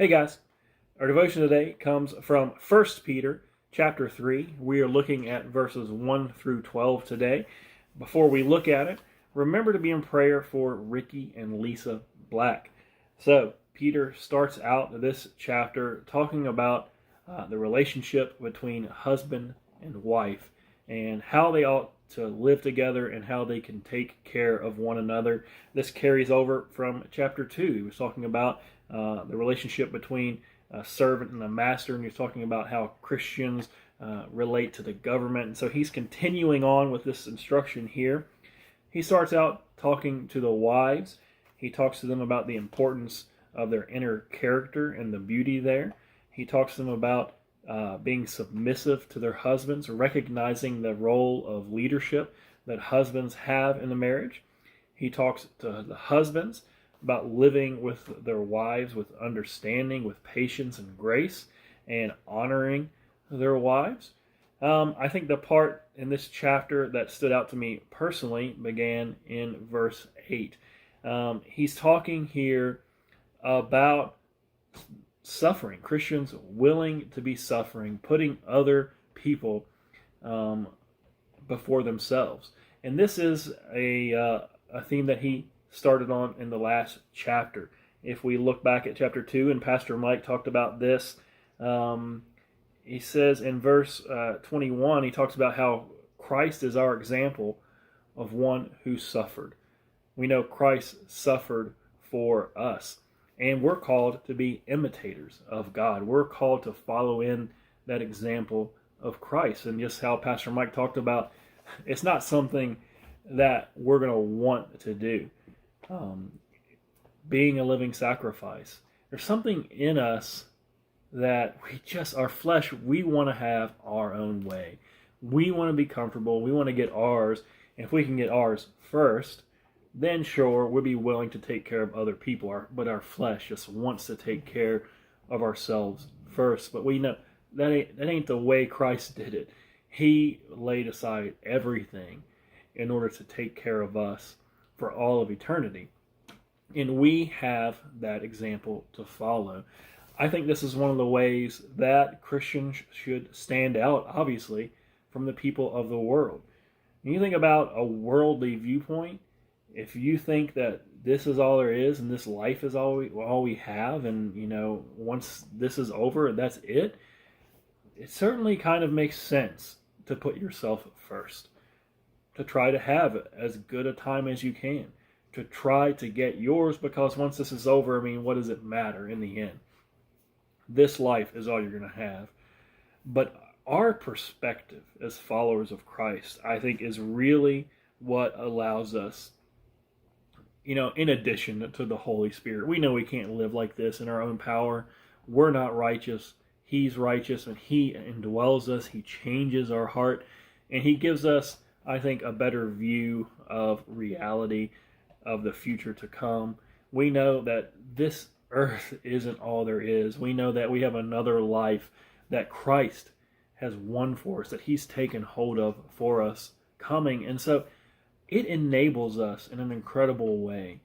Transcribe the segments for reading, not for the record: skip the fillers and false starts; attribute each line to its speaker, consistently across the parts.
Speaker 1: Hey guys, our devotion today comes from 1 Peter chapter 3. We are looking at verses 1 through 12 today. Before we look at it, remember to be in prayer for Ricky and Lisa Black. So, Peter starts out this chapter talking about the relationship between husband and wife and how they ought to live together and how they can take care of one another. This carries over from chapter 2. He was talking about the relationship between a servant and a master, and he's talking about how Christians relate to the government. And so he's continuing on with this instruction here. He starts out talking to the wives. He talks to them about the importance of their inner character and the beauty there. He talks to them about being submissive to their husbands, recognizing the role of leadership that husbands have in the marriage. He talks to the husbands about living with their wives with understanding, with patience and grace, and honoring their wives. I think the part in this chapter that stood out to me personally began in verse 8. He's talking here about suffering, Christians willing to be suffering, putting other people before themselves. And this is a theme that he started on in the last chapter. If we look back at chapter 2, and Pastor Mike talked about this, he says in verse 21, he talks about how Christ is our example of one who suffered. We know Christ suffered for us, and we're called to be imitators of God. We're called to follow in that example of Christ. And just how Pastor Mike talked about, it's not something that we're going to want to do. Being a living sacrifice. There's something in us that our flesh, we want to have our own way. We want to be comfortable. We want to get ours. And if we can get ours first, then sure, we'll be willing to take care of other people. But our flesh just wants to take care of ourselves first. But we know that ain't the way Christ did it. He laid aside everything in order to take care of us for all of eternity. And we have that example to follow. I think this is one of the ways that Christians should stand out, obviously, from the people of the world. When you think about a worldly viewpoint, if you think that this is all there is and this life is all we have, and once this is over, that's it, it certainly kind of makes sense to put yourself first, to try to have as good a time as you can, to try to get yours, because once this is over, what does it matter in the end? This life is all you're going to have. But our perspective as followers of Christ, I think, is really what allows us, in addition to the Holy Spirit. We know we can't live like this in our own power. We're not righteous. He's righteous, and He indwells us. He changes our heart, and He gives us, I think, a better view of reality, of the future to come. We know that this earth isn't all there is. We know that we have another life that Christ has won for us, that He's taken hold of for us coming. And so it enables us in an incredible way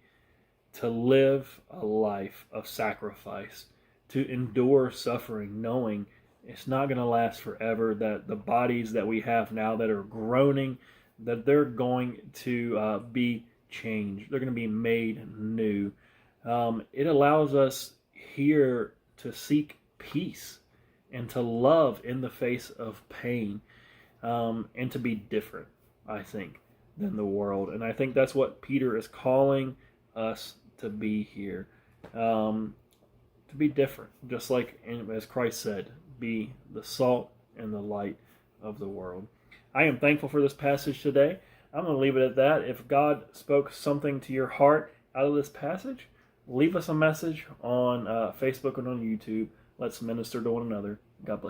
Speaker 1: to live a life of sacrifice, to endure suffering, knowing it's not going to last forever, that the bodies that we have now that are groaning, that they're going to be changed. They're going to be made new. It allows us here to seek peace and to love in the face of pain, and to be different, I think, than the world. And I think that's what Peter is calling us to be here, to be different, just like as Christ said, be the salt and the light of the world. I am thankful for this passage today. I'm going to leave it at that. If God spoke something to your heart out of this passage, leave us a message on Facebook and on YouTube. Let's minister to one another. God bless.